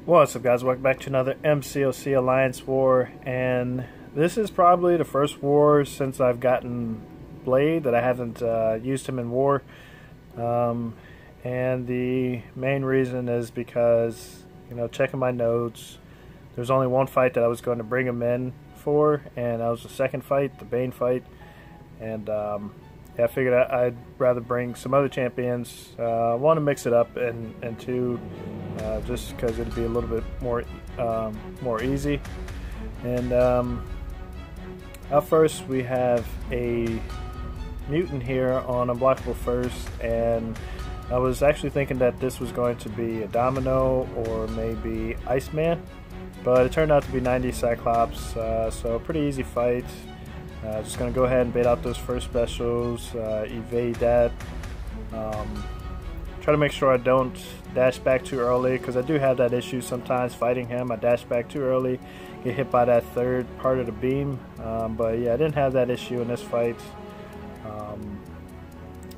What's up, guys? Welcome back to another MCOC Alliance War, and this is probably the first war since I've gotten Blade that I haven't used him in war. And the main reason is because, you know, checking my notes, there's only one fight that I was going to bring him in for, and that was the second fight, the Bane fight. And yeah, I figured I'd rather bring some other champions. I want to mix it up, and two, just because it'd be a little bit more easy. And up first we have a mutant here on Unblockable First, and I was actually thinking that this was going to be a Domino or maybe Iceman, but it turned out to be 90 Cyclops, so a pretty easy fight. Just going to go ahead and bait out those first specials, evade that. Try to make sure I don't dash back too early, because I do have that issue sometimes fighting him. I dash back too early, get hit by that third part of the beam. But yeah, I didn't have that issue in this fight.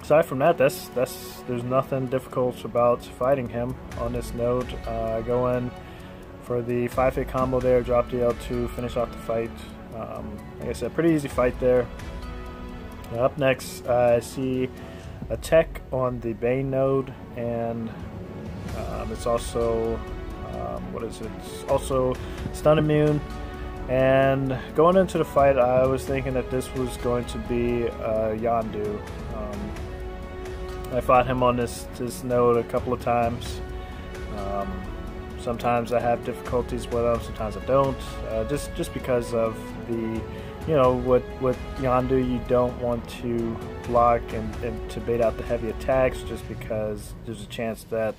Aside from that, there's nothing difficult about fighting him on this node. Go in for the 5-hit combo there, drop the L2, finish off the fight. Like I said, pretty easy fight there. Up next, I see a tech on the Bane node, and it's also It's also stun immune. And going into the fight, I was thinking that this was going to be Yondu. I fought him on this node a couple of times. Sometimes I have difficulties with him, sometimes I don't. Just because of the, you know, with Yondu, you don't want to block and to bait out the heavy attacks, just because there's a chance that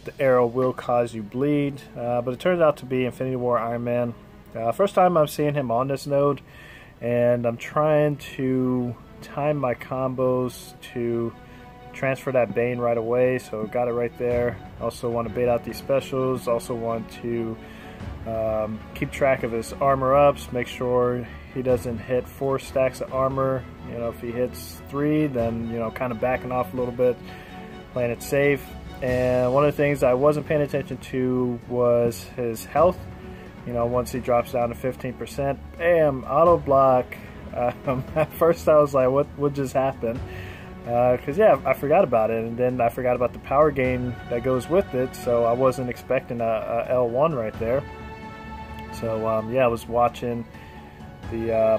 the arrow will cause you bleed. But it turns out to be Infinity War Iron Man. First time I'm seeing him on this node, and I'm trying to time my combos to transfer that Bane right away, so got it right there. Also want to bait out these specials, also want to keep track of his armor ups, make sure he doesn't hit 4 stacks of armor. You know, if he hits 3, then, you know, kind of backing off a little bit, playing it safe. And one of the things I wasn't paying attention to was his health. You know, once he drops down to 15%, bam, auto block. At first I was like, what just happened? Because yeah, I forgot about it, and then I forgot about the power gain that goes with it, so I wasn't expecting a L1 right there. So yeah, I was watching the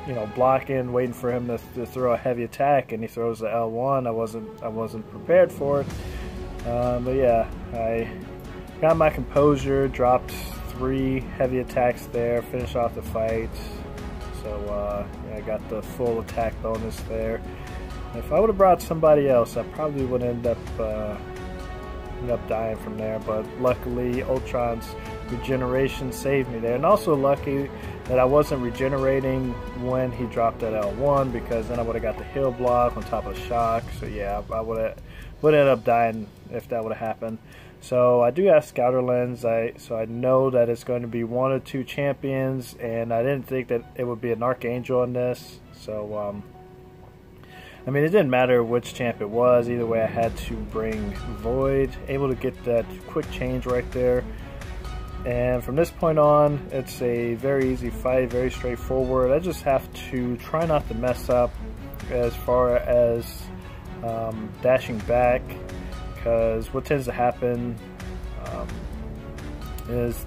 you know, blocking, waiting for him to throw a heavy attack, and he throws the L1. I wasn't prepared for it. But yeah, I got my composure, dropped 3 heavy attacks there, finished off the fight. So yeah, I got the full attack bonus there. If I would have brought somebody else, I probably would end up dying from there. But luckily, Ultron's regeneration saved me there, and also lucky that I wasn't regenerating when he dropped that L1, because then I would have got the heal block on top of the shock. So yeah, I would end up dying if that would have happened. So I do have Scouter Lens, so I know that it's going to be 1 or 2 champions, and I didn't think that it would be an Archangel in this. So I mean, it didn't matter which champ it was. Either way, I had to bring Void. Able to get that quick change right there. And from this point on, it's a very easy fight, very straightforward. I just have to try not to mess up as far as dashing back, because what tends to happen is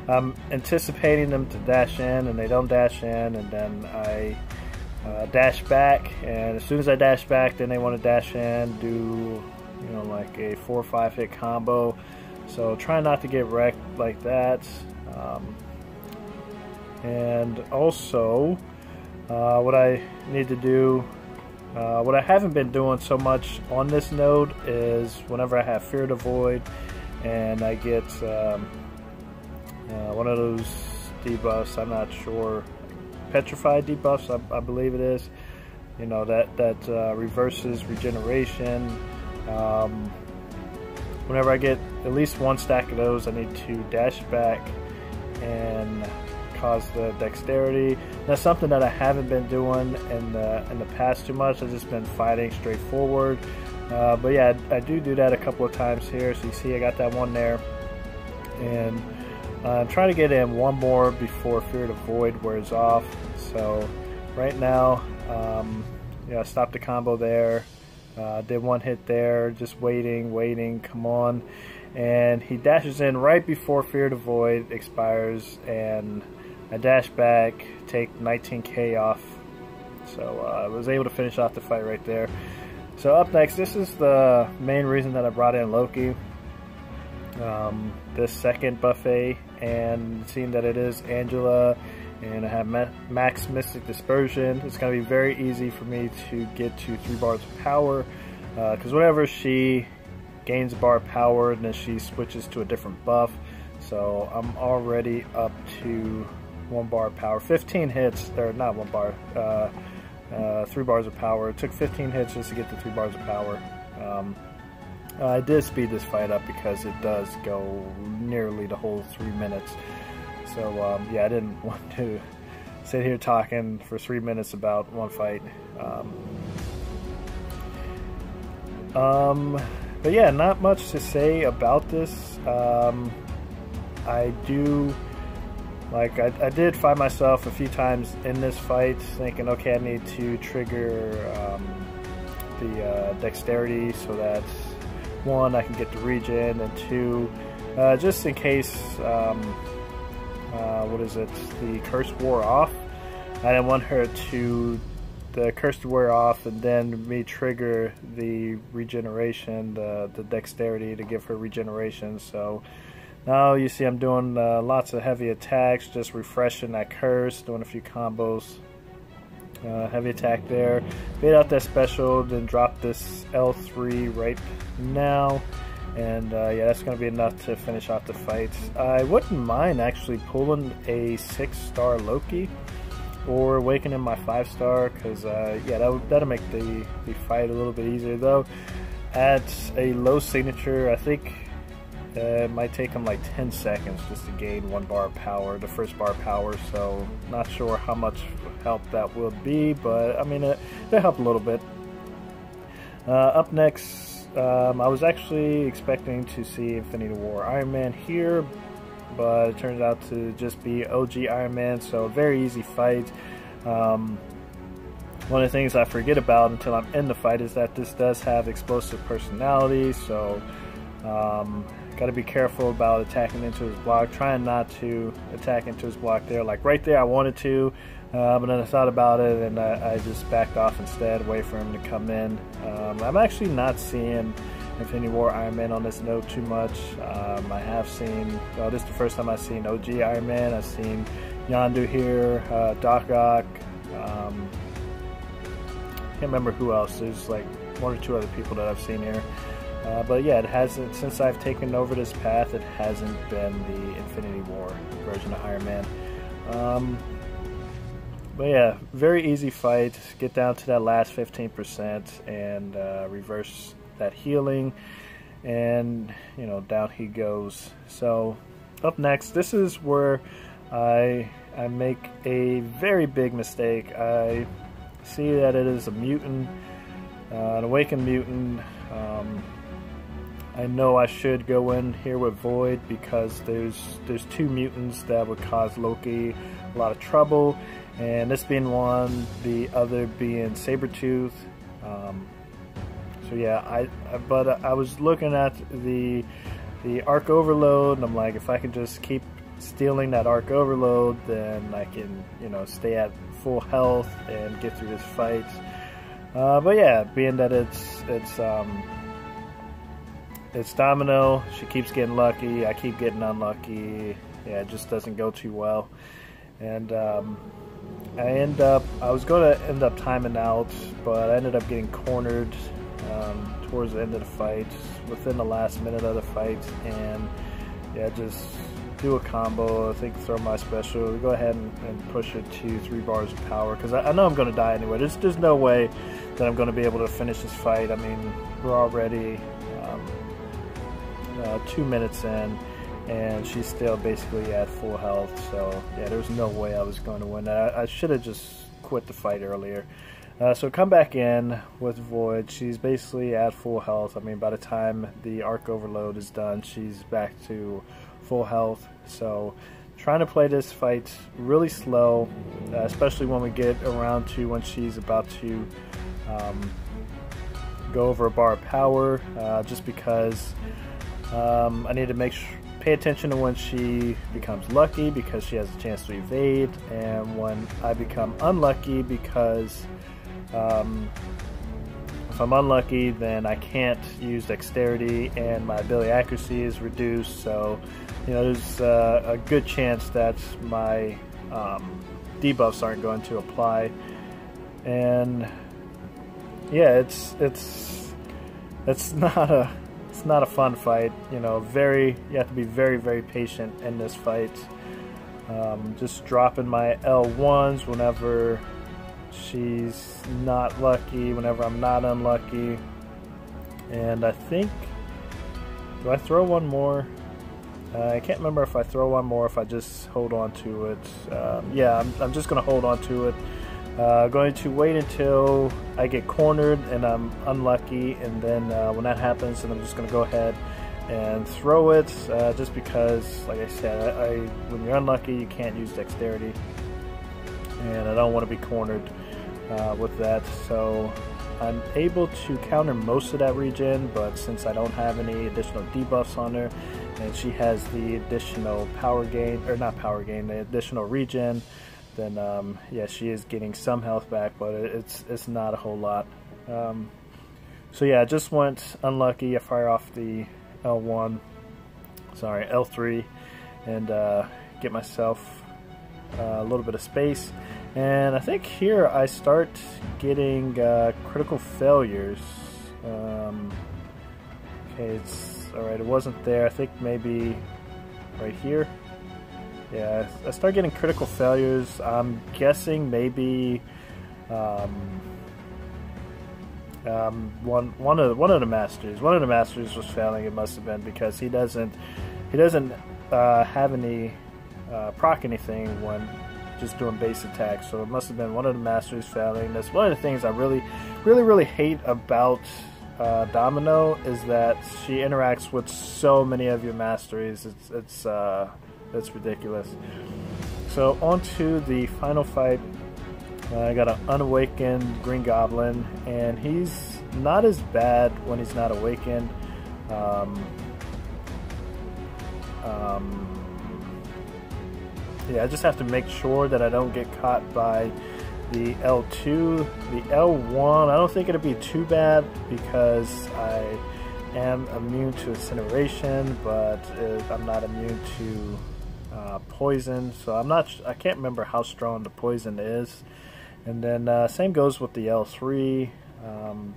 I'm anticipating them to dash in, and they don't dash in, and then I dash back, and as soon as I dash back, then they want to dash in, do, you know, like a 4 or 5 hit combo. So try not to get wrecked like that. And also what I need to do, what I haven't been doing so much on this node, is whenever I have Fear the Void and I get one of those debuffs, I'm not sure, petrified debuffs, I believe it is, you know, that reverses regeneration. Whenever I get at least 1 stack of those, I need to dash back and cause the dexterity. That's something that I haven't been doing in the past too much. I've just been fighting straightforward. But yeah, I do that a couple of times here. So you see I got that one there. and I'm trying to get in one more before Fear the Void wears off. So right now, yeah, I stopped the combo there, did one hit there, just waiting, come on, and he dashes in right before Fear the Void expires, and I dash back, take 19k off, so I was able to finish off the fight right there. So up next, this is the main reason that I brought in Loki, this second buffet, and seeing that it is Angela, and I have max Mystic Dispersion, it's going to be very easy for me to get to 3 bars of power, because whenever she gains a bar of power, then she switches to a different buff. So I'm already up to 1 bar of power, 15 hits, or not 1 bar, 3 bars of power. It took 15 hits just to get to 3 bars of power. I did speed this fight up because it does go nearly the whole 3 minutes. So yeah, I didn't want to sit here talking for 3 minutes about one fight. But yeah, not much to say about this. I do, like, I did find myself a few times in this fight thinking, okay, I need to trigger the dexterity so that 1, I can get the regen, and 2, just in case, what is it, the curse wore off. I didn't want her to, the curse to wear off and then me trigger the regeneration, the dexterity to give her regeneration. So now you see I'm doing lots of heavy attacks, just refreshing that curse, doing a few combos. Heavy attack there, bait out that special, then drop this L3 right now, and yeah, that's going to be enough to finish off the fight. I wouldn't mind actually pulling a 6-star Loki or awakening my 5-star, because yeah, that'll make the fight a little bit easier. Though at a low signature, I think it might take him like 10 seconds just to gain 1 bar of power, the first bar of power, so not sure how much help that will be, but I mean, it'll help a little bit. Up next, I was actually expecting to see Infinity War Iron Man here, but it turns out to just be OG Iron Man, so a very easy fight. One of the things I forget about until I'm in the fight is that this does have explosive personality, so got to be careful about attacking into his block, trying not to attack into his block there. Like right there I wanted to, but then I thought about it and I just backed off instead, wait for him to come in. I'm actually not seeing Infinity War Iron Man on this note too much. I have seen, well, this is the first time I've seen OG Iron Man. I've seen Yondu here, Doc Ock, can't remember who else. There's like 1 or 2 other people that I've seen here. But yeah, it hasn't, since I've taken over this path, it hasn't been the Infinity War version of Iron Man. But yeah, very easy fight. Get down to that last 15% and reverse that healing, and you know, down he goes. So up next, this is where I make a very big mistake. I see that it is a mutant, an awakened mutant. I know I should go in here with Void because there's 2 mutants that would cause Loki a lot of trouble, and this being one, the other being Sabretooth. So yeah, but I was looking at the Arc Overload, and I'm like, if I can just keep stealing that Arc Overload, then I can, you know, stay at full health and get through this fight. But yeah, being that it's Domino, she keeps getting lucky, I keep getting unlucky. Yeah, it just doesn't go too well. And I was going to end up timing out, but I ended up getting cornered towards the end of the fight, within the last minute of the fight, and yeah, just do a combo, I think throw my special, go ahead and push it to 3 bars of power, because I know I'm going to die anyway. There's no way that I'm going to be able to finish this fight. I mean, we're already 2 minutes in, and she's still basically at full health, so yeah, there's no way I was going to win that. I should have just quit the fight earlier. So come back in with Void. She's basically at full health. I mean, by the time the Arc Overload is done, she's back to full health. So trying to play this fight really slow, especially when we get around to when she's about to go over a bar of power, just because I need to pay attention to when she becomes lucky, because she has a chance to evade, and when I become unlucky, because if I'm unlucky, then I can't use dexterity and my ability accuracy is reduced. So, you know, there's a good chance that my debuffs aren't going to apply. And yeah, it's not a fun fight. You know, you have to be very, very patient in this fight. Just dropping my L1s whenever she's not lucky, whenever I'm not unlucky. And I think, do I throw one more? I can't remember if I throw one more, if I just hold on to it. Yeah, I'm just going to hold on to it. Going to wait until I get cornered and I'm unlucky, and then when that happens, then I'm just going to go ahead and throw it, just because, like I said, when you're unlucky, you can't use dexterity, and I don't want to be cornered with that. So I'm able to counter most of that regen, but since I don't have any additional debuffs on her, and she has the additional power gain, or not power gain, the additional regen, then yeah, she is getting some health back, but it's not a whole lot. So yeah, I just went unlucky. I fire off the L3, and get myself a little bit of space. And I think here I start getting critical failures. Okay, it's alright, it wasn't there. I think maybe right here. Yeah, I start getting critical failures. I'm guessing maybe one of the masters was failing. It must have been because he doesn't have any proc anything when just doing base attacks. So it must have been one of the masters failing. That's one of the things I really hate about Domino, is that she interacts with so many of your masteries. It's ridiculous. So on to the final fight. I got an unawakened Green Goblin, and he's not as bad when he's not awakened. Yeah, I just have to make sure that I don't get caught by the L2. The L1, I don't think it'll be too bad because I am immune to incineration, but I'm not immune to poison. So I can't remember how strong the poison is. And then same goes with the L3.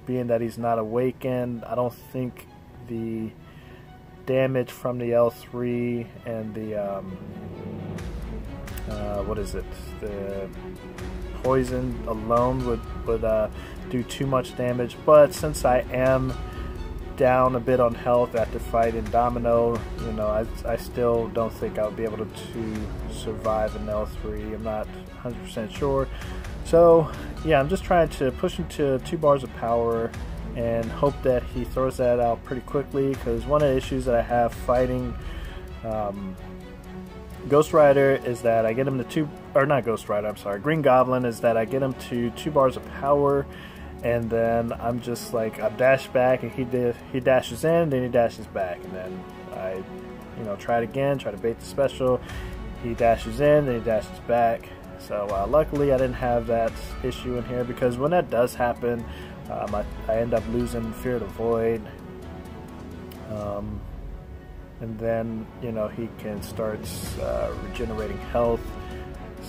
Being that he's not awakened, I don't think the damage from the L3 and the what is it? The poison alone would do too much damage. But since I am down a bit on health after fighting Domino, you know, I still don't think I'll be able to survive an L3. I'm not 100% sure. So yeah, I'm just trying to push him to 2 bars of power and hope that he throws that out pretty quickly, because one of the issues that I have fighting Ghost Rider is that I get him to Green Goblin is that I get him to 2 bars of power, and then I'm just like, I dash back and he dashes in, then he dashes back, and then I, you know, try it again, try to bait the special. He dashes in, then he dashes back. So luckily I didn't have that issue in here, because when that does happen, I end up losing Fear the Void. And then, you know, he can start regenerating health.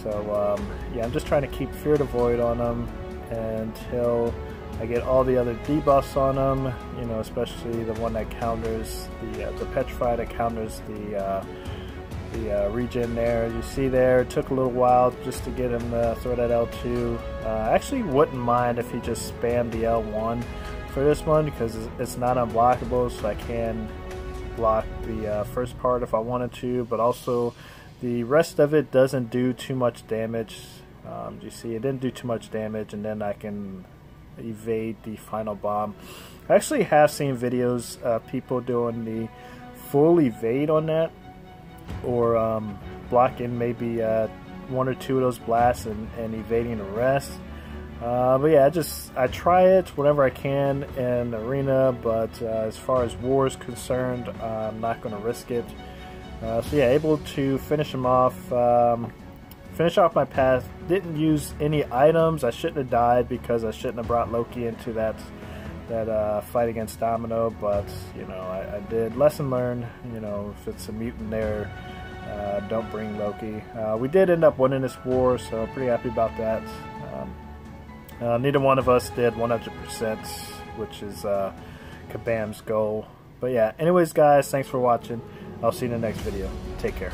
So yeah, I'm just trying to keep Fear the Void on him until I get all the other debuffs on him, you know, especially the one that counters the Petrify, that counters the regen there. You see there, it took a little while just to get him to throw that L2. I actually wouldn't mind if he just spammed the L1 for this one, because it's not unblockable, so I can block the first part if I wanted to, but also the rest of it doesn't do too much damage You see, it didn't do too much damage, and then I can evade the final bomb. I actually have seen videos of people doing the full evade on that, or blocking maybe 1 or 2 of those blasts and evading the rest. But yeah, I try it whenever I can in arena, but as far as war is concerned, I'm not going to risk it. So yeah, able to finish him off. Finish off my path. Didn't use any items. I shouldn't have died because I shouldn't have brought Loki into that fight against Domino, but you know, I did. Lesson learned. You know, if it's a mutant there, don't bring Loki. We did end up winning this war, so I'm pretty happy about that. Neither one of us did 100%, which is Kabam's goal. But yeah, anyways guys, thanks for watching. I'll see you in the next video. Take care.